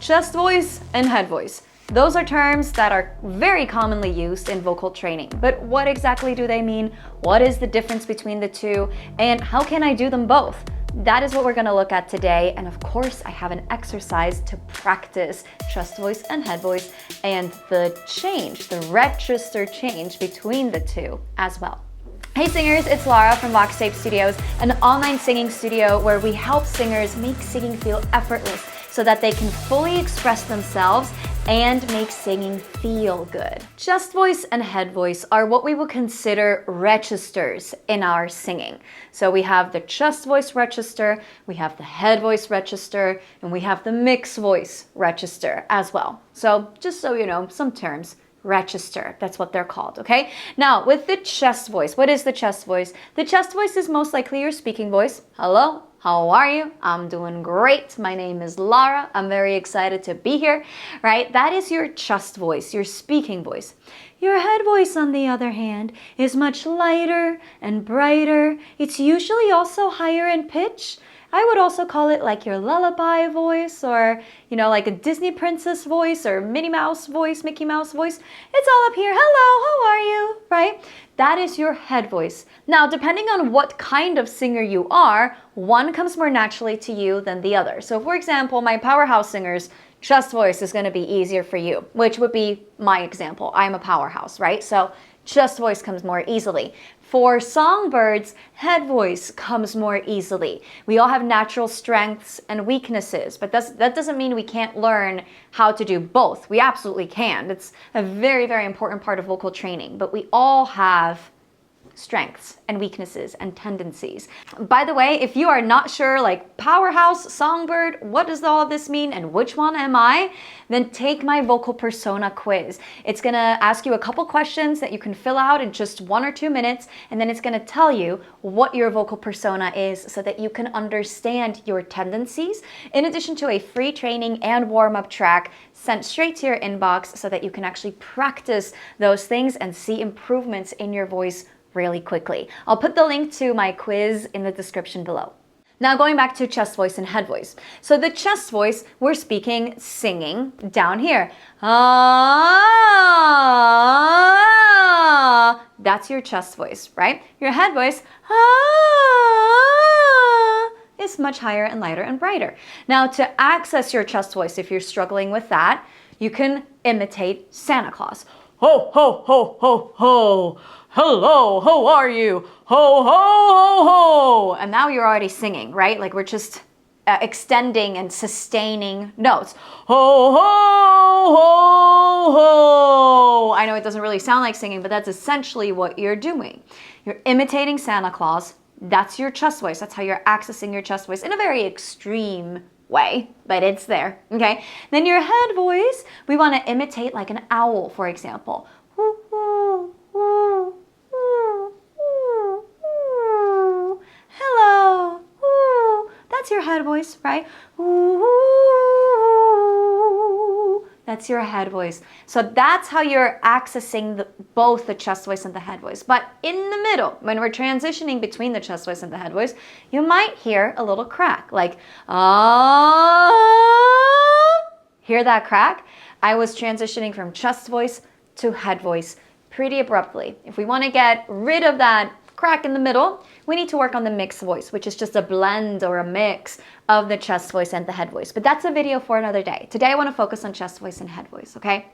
chest voice and head voice. Those are terms that are very commonly used in vocal training, but what exactly do they mean? What is the difference between the two? And how can I do them both? That is what we're gonna look at today. And of course, I have an exercise to practice chest voice and head voice and the change, the register change between the two as well. Hey singers, it's Lara from VoxTape Studios, an online singing studio where we help singers make singing feel effortless so that they can fully express themselves and make singing feel good. Chest voice and head voice are what we would consider registers in our singing. So we have the chest voice register, we have the head voice register, and we have the mixed voice register as well. So just so you know, some terms. Register, that's what they're called, okay? Now, with the chest voice, what is the chest voice? The chest voice is most likely your speaking voice. Hello, how are you? I'm doing great. My name is Lara. I'm very excited to be here, right? That is your chest voice, your speaking voice. Your head voice, on the other hand, is much lighter and brighter. It's usually also higher in pitch. I would also call it like your lullaby voice, or, you know, like a Disney princess voice or Minnie Mouse voice, Mickey Mouse voice. It's all up here. Hello, how are you? Right? That is your head voice. Now, depending on what kind of singer you are, one comes more naturally to you than the other. So for example, my powerhouse singers, chest voice is going to be easier for you, which would be my example. I'm a powerhouse, right? So chest voice comes more easily. For songbirds, head voice comes more easily. We all have natural strengths and weaknesses, but that doesn't mean we can't learn how to do both. We absolutely can. It's a very, very important part of vocal training, but we all have strengths and weaknesses and tendencies. By the way, if you are not sure, like powerhouse, songbird, what does all of this mean and which one am I, then take my vocal persona quiz. It's gonna ask you a couple questions that you can fill out in just 1 or 2 minutes, and then it's gonna tell you what your vocal persona is so that you can understand your tendencies, in addition to a free training and warm-up track sent straight to your inbox so that you can actually practice those things and see improvements in your voice really quickly. I'll put the link to my quiz in the description below. Now going back to chest voice and head voice. So the chest voice, we're speaking, singing down here. Ah, that's your chest voice, right? Your head voice, ah, is much higher and lighter and brighter. Now to access your chest voice, if you're struggling with that, you can imitate Santa Claus. Ho, ho, ho, ho, ho. Hello, how are you? Ho, ho, ho, ho. And now you're already singing, right? Like we're just extending and sustaining notes. Ho, ho, ho, ho. I know it doesn't really sound like singing, but that's essentially what you're doing. You're imitating Santa Claus. That's your chest voice. That's how you're accessing your chest voice in a very extreme way, but it's there, okay? Then your head voice, we want to imitate like an owl, for example. Hello. That's your head voice, right? That's your head voice. So that's how you're accessing both the chest voice and the head voice. But in the middle, when we're transitioning between the chest voice and the head voice, you might hear a little crack, like, ah. Hear that crack? I was transitioning from chest voice to head voice pretty abruptly. If we want to get rid of that crack in the middle, we need to work on the mixed voice, which is just a blend or a mix of the chest voice and the head voice. But that's a video for another day. Today I want to focus on chest voice and head voice, okay?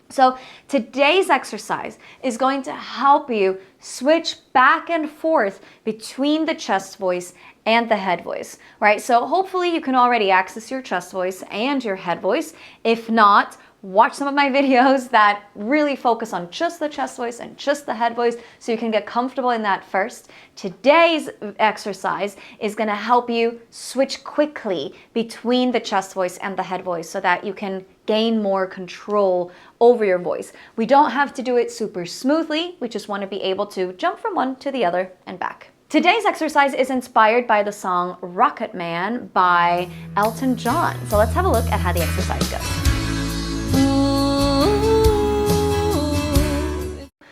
So today's exercise is going to help you switch back and forth between the chest voice and the head voice, right? So hopefully you can already access your chest voice and your head voice. If not, watch some of my videos that really focus on just the chest voice and just the head voice so you can get comfortable in that first. Today's exercise is going to help you switch quickly between the chest voice and the head voice so that you can gain more control over your voice. We don't have to do it super smoothly. We just want to be able to jump from one to the other and back. Today's exercise is inspired by the song Rocketman by Elton John. So let's have a look at how the exercise goes.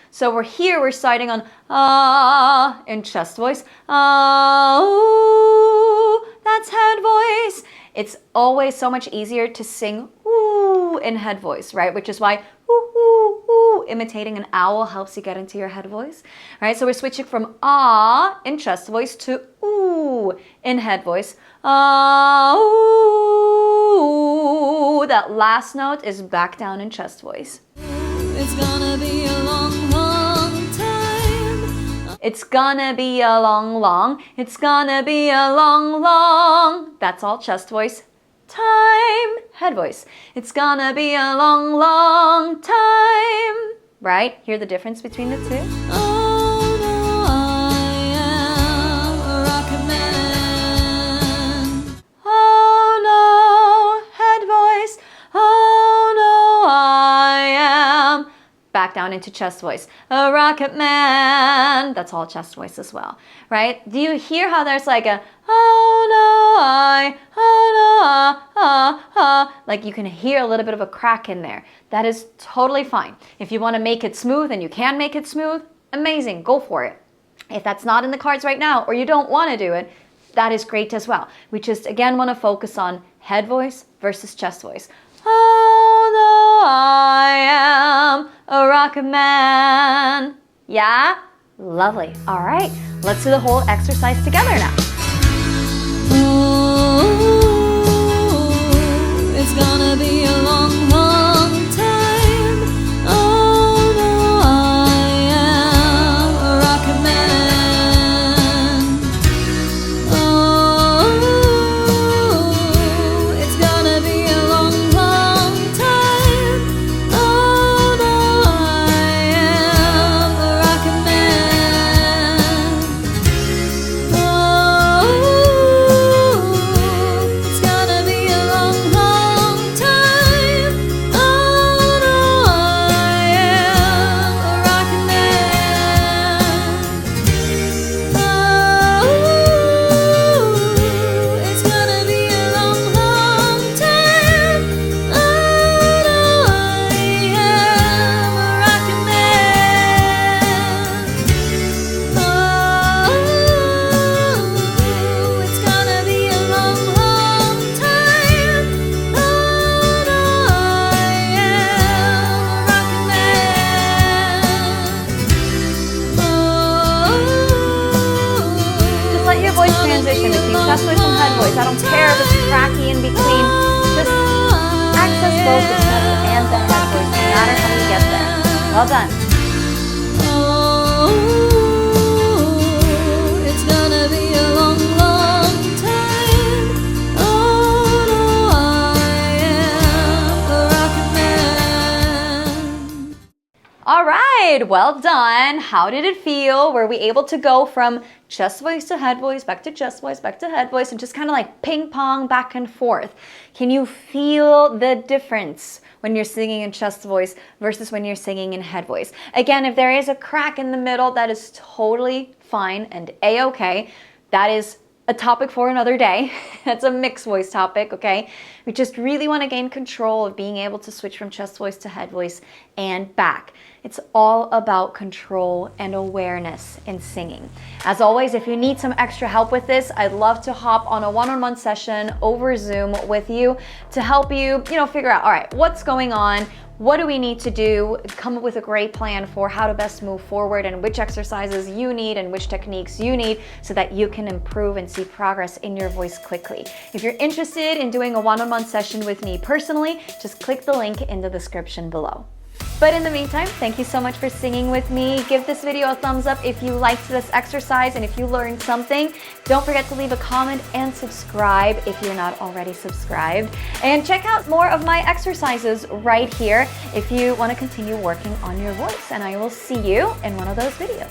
So we're starting on ah in chest voice. Ah, ooh, that's head voice. It's always so much easier to sing ooh ooh in head voice, right? Which is why ooh, ooh, ooh, imitating an owl helps you get into your head voice, right? So we're switching from ah in chest voice to ooh in head voice. Ah, ooh. That last note is back down in chest voice. It's gonna be a long, long time. It's gonna be a long, it's gonna be a long. That's all chest voice. Time, head voice. It's gonna be a long time. Right? Hear the difference between the two? Oh no, I am a Rocketman. Oh no, head voice. Oh no, I am. Back down into chest voice. A Rocketman. That's all chest voice as well, right? Do you hear how there's like a oh no, like you can hear a little bit of a crack in there. That is totally fine. If you want to make it smooth and you can make it smooth, amazing, go for it. If that's not in the cards right now or you don't want to do it, that is great as well. We just again want to focus on head voice versus chest voice. Oh no, I am a Rocketman. Yeah? Lovely. All right, let's do the whole exercise together now. Oh, it's gonna be a long, long time. Oh no, I am a Rocketman. Oh, it's gonna be a long, long time. Oh no, I am a Rocketman. Oh, it's gonna be a long, long time. Oh no, I am a Rocketman. Oh, it's gonna be a long, long time. Oh no, I am a Rocketman. Oh, it's gonna be a long, long time. Oh no, I am a Rocketman. Just let your voice transition between chest voice and head voice. I don't care if it's cracky in between. Just access both the chest and the head voice, no matter how you get there. Well done. Oh, it's gonna be a long, long time. Oh no, I am a Rocketman. All right, well done. How did it feel? Were we able to go from chest voice to head voice, back to chest voice, back to head voice, and just kind of like ping pong back and forth? Can you feel the difference when you're singing in chest voice versus when you're singing in head voice? Again, if there is a crack in the middle, that is totally fine and a-okay. That is a topic for another day. That's a mixed voice topic, okay? We just really want to gain control of being able to switch from chest voice to head voice and back. It's all about control and awareness in singing. As always, if you need some extra help with this, I'd love to hop on a one-on-one session over Zoom with you to help you, figure out, all right, what's going on? What do we need to do? Come up with a great plan for how to best move forward and which exercises you need and which techniques you need so that you can improve and see progress in your voice quickly. If you're interested in doing a one-on-one session with me personally, just click the link in the description below. But in the meantime, thank you so much for singing with me. Give this video a thumbs up if you liked this exercise and if you learned something. Don't forget to leave a comment and subscribe if you're not already subscribed. And check out more of my exercises right here if you want to continue working on your voice. And I will see you in one of those videos.